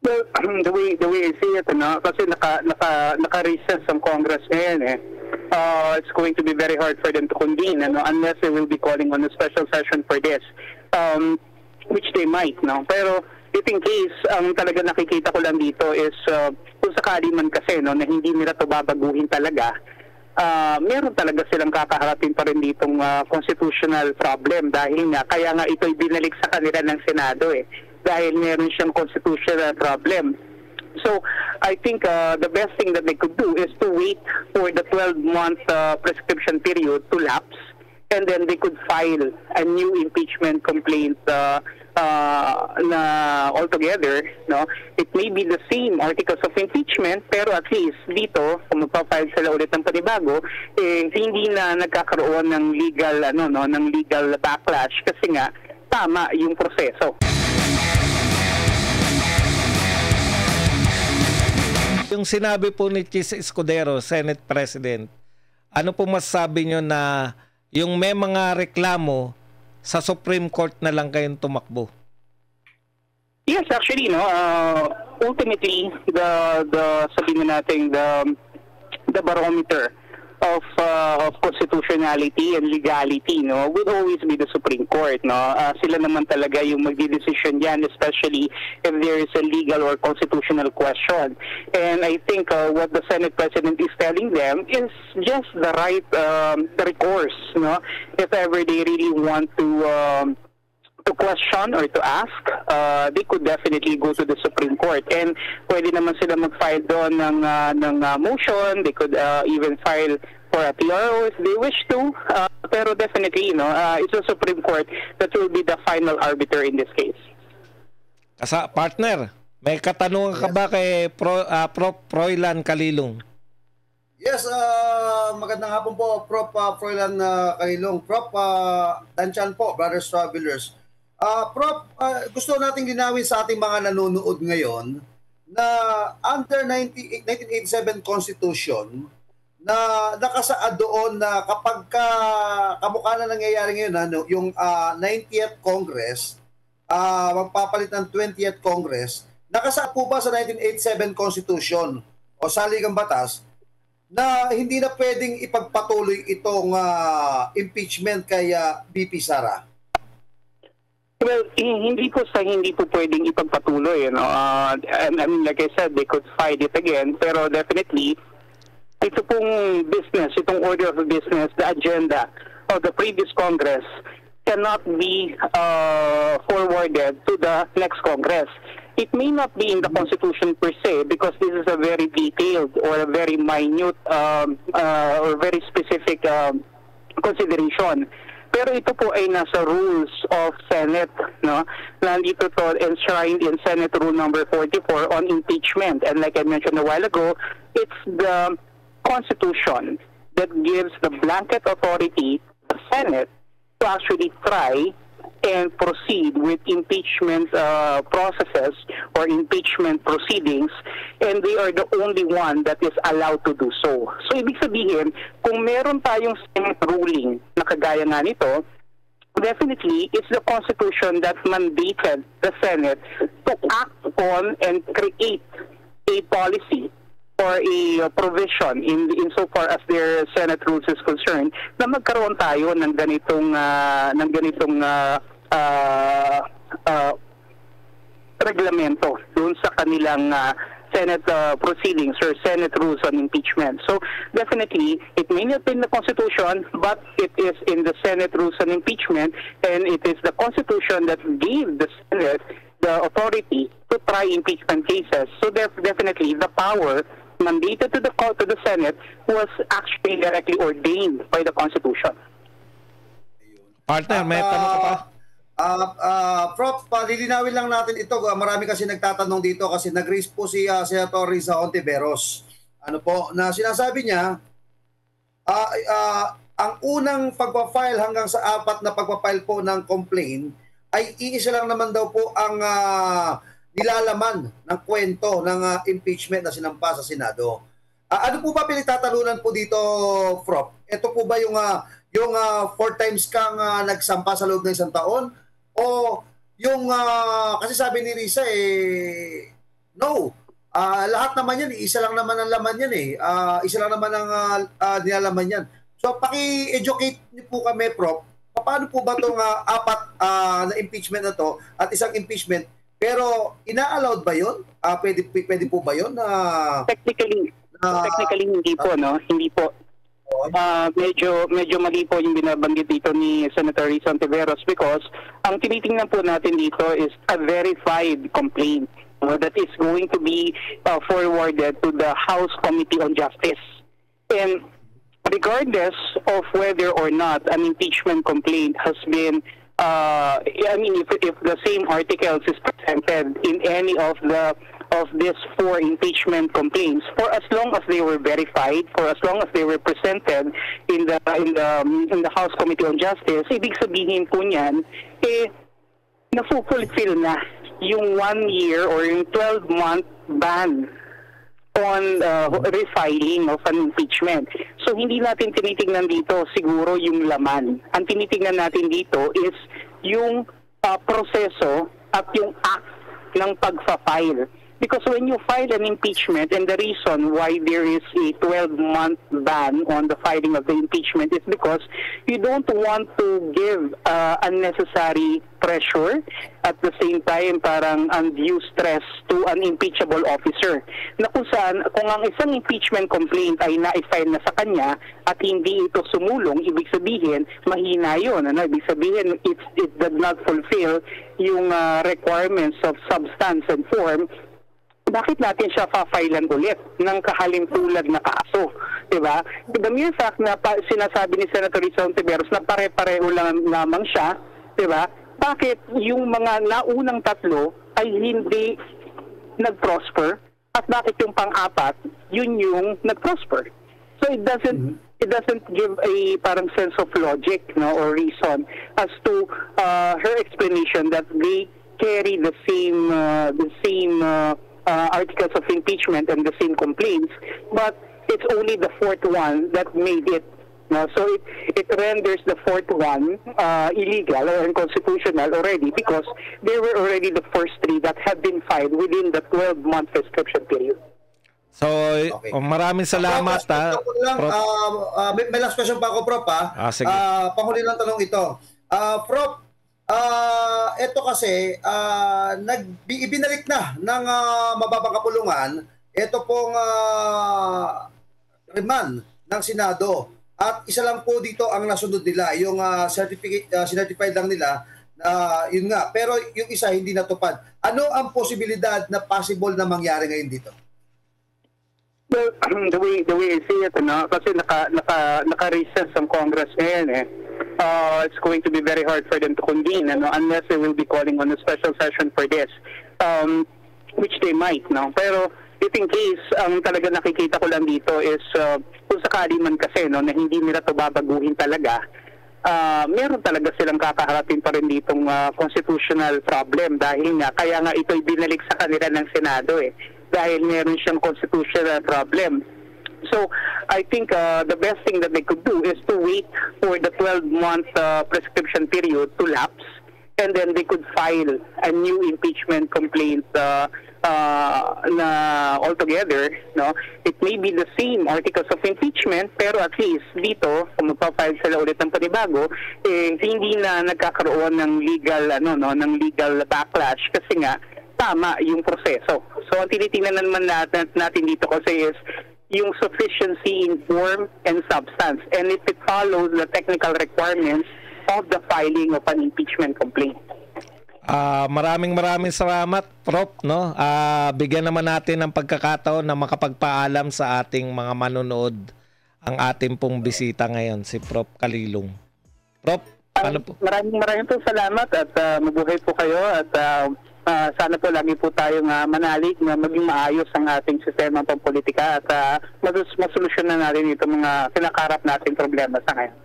Well, the way I see it, ano, kasi naka-recess ang Congress ngayon eh. It's going to be very hard for them to convene, ano, unless they will be calling on a special session for this, which they might, no. Pero if in case, ang talaga nakikita ko lang dito is kung sakali man kasi, no, na hindi nila ito babaguhin talaga, meron talaga silang kakaharapin pa rin ditong constitutional problem dahil nga, kaya nga ito'y binalik sa kanila ng Senado eh, dahil meron siyang constitutional problem. So, I think the best thing that they could do is to wait for the 12-month prescription period to lapse, and then they could file a new impeachment complaint na altogether, no? It may be the same articles of impeachment, pero at least dito, kung magpa-file sila ulit ng panibago, hindi na nagkakaroon ng legal, ng legal backlash kasi nga tama yung proseso. Yung sinabi po ni Chis Escudero, Senate President, ano po masasabi nyo na yung may mga reklamo sa Supreme Court na lang kayong tumakbo? Yes, actually, no. Ultimately, sabihin natin the barometer of constitutionality and legality, no, would always be the Supreme Court, no. Sila naman talaga yung magdidesisyon diyan, especially if there is a legal or constitutional question. And I think what the Senate President is telling them is just the right recourse, no, if ever they really want to question or to ask, they could definitely go to the Supreme Court. And pwede naman sila mag-file doon ng motion. They could even file for a TRO if they wish to. Pero definitely, it's the Supreme Court that will be the final arbiter in this case. Partner, may katanungan ka ba kay Prof. Froilan Calilong? Yes, magandang hapon po, Prof. Froilan Calilong. Prof. Danchan po, Brothers Travelers. Prof, gusto nating linawin sa ating mga nanonood ngayon na under 1987 Constitution na nakasaad doon na kapag kamukha na nangyayari ngayon, yung 90th Congress, magpapalit ng 20th Congress, nakasaad po ba sa 1987 Constitution o saligang batas na hindi na pwedeng ipagpatuloy itong impeachment kay BP Sara? Well, hindi po pwedeng ipagpatuloy, I mean, like I said, they could fight it again, pero definitely ito pong business, itong order of business, the agenda of the previous Congress cannot be forwarded to the next Congress. It may not be in the Constitution per se because this is a very detailed or a very minute or very specific consideration. Pero ito po ay nasa rules of Senate, no? Nandito to enshrined in Senate Rule number 44 on impeachment. And like I mentioned a while ago, it's the Constitution that gives the blanket authority to the Senate to actually try and proceed with impeachment processes or impeachment proceedings, and they are the only one that is allowed to do so. So ibig sabihin, kung meron tayong Senate ruling na kagaya nga nito, definitely it's the Constitution that mandated the Senate to act on and create a policy or a provision insofar as their Senate rules is concerned na magkaroon tayo ng ganitong reglamento doon sa kanilang Senate proceedings or Senate rules on impeachment. So definitely it may not be in the Constitution, but it is in the Senate rules on impeachment, and it is the Constitution that gave the Senate the authority to try impeachment cases. So definitely the power mandated to the Senate was actually directly ordained by the Constitution. Partner, may tanong ka pa? Prof, lilinawin lang natin ito. Marami kasi nagtatanong dito kasi nag-raise po si Senator Risa Hontiveros. Ano po, na sinasabi niya, ang unang pagpa-file hanggang sa 4 na pagpa-file po ng complaint ay iisa lang naman daw po ang nilalaman ng kwento ng impeachment na sinampa sa Senado. Ano po ba pinagtatalunan po dito, Prof? Ito po ba yung 4 times kang nagsampa sa loob ng isang taon? O yung, kasi sabi ni Risa, No. Lahat naman yan, isa lang naman ang laman yan eh. Isa lang naman ang nilalaman yan. So, paki-educate niyo po kami, Prof. Paano po ba itong apat na impeachment na to at isang impeachment? Pero, ina-allowed ba yun? Pwede po ba yun? Technically, hindi po, no? Hindi po. Medyo mali po yung binabanggit dito ni Senator Risa Ontiveros because ang tinitingnan po natin dito is a verified complaint that is going to be forwarded to the House Committee on Justice. And regardless of whether or not an impeachment complaint has been, if the same articles is presented in any of these 4 impeachment complaints, for as long as they were verified, for as long as they were presented in the House Committee on Justice, ibig sabihin po niyan, na-fulfill na yung 1 year or yung 12-month ban on refiling of an impeachment. So hindi natin tinitingnan dito siguro yung laman. Ang tinitingnan natin dito is yung proseso at yung act ng pagfa-file. Because when you file an impeachment, and the reason why there is a 12-month ban on the filing of the impeachment is because you don't want to give unnecessary pressure, at the same time parang undue stress to an impeachable officer. Na kung ang isang impeachment complaint ay na-file na sa kanya at hindi ito sumulong, ibig sabihin, mahina yun. Ibig sabihin, it did not fulfill yung requirements of substance and form. Bakit natin siya fa-filean ulit ng kahalimtulad na kaso? Diba? The mere fact na sinasabi ni Senator Risa Ontiveros na pare-pareho lamang siya, diba? Bakit yung mga naunang 3 ay hindi nag-prosper at bakit yung pang-4 yun yung nag-prosper? So it doesn't give a parang sense of logic, no, or reason as to her explanation that they carry the same articles of impeachment and the same complaints, but it's only the 4th one that made it. So it renders the 4th one illegal or unconstitutional already because they were already the first 3 that have been filed within the 12-month prescription period. So, okay. Maraming salamat. May last question pa ako, Prof. Sige. Panghuli lang tanong ito. Prof, ito kasi, ibinalik na ng mababang kapulungan, ito pong remand ng Senado. At isa lang po dito ang nasunod nila, yung certified lang nila, yun nga. Pero yung isa hindi natupad. Ano ang posibilidad na possible na mangyari ngayon dito? Well, the way I see it, kasi naka-recess ang Congress ngayon it's going to be very hard for them to convene unless they will be calling on a special session for this, which they might, pero if in case ang talaga nakikita ko lang dito is kung sakali man kasi na hindi nila ito babaguhin talaga, meron talaga silang kakaharapin pa rin ditong constitutional problem dahil nga kaya nga ito'y binalik sa kanila ng Senado dahil meron siyang constitutional problem. So, I think the best thing that they could do is to wait for the 12-month prescription period to lapse, and then they could file a new impeachment complaint na altogether. It may be the same articles of impeachment, pero at least dito, kung magpa-file sila ulit ng panibago, hindi na nagkakaroon ng legal, ng legal backlash kasi nga, tama yung proseso. So, ang tinitingnan naman natin dito kasi is yung sufficiency in form and substance, and if it follows the technical requirements of the filing of an impeachment complaint. Maraming salamat, Prof. Bigyan naman natin ng pagkakataon na makapagpaalam sa ating mga manonood ang ating pong bisita ngayon, si Prof. Kalilong. Prof, ano po? Maraming po salamat at mabuhay po kayo at sana po lagi po tayong manalig na maging maayos ang ating sistema pampolitika at masolusyonan natin itong mga kinakarap nating problema sa ngayon.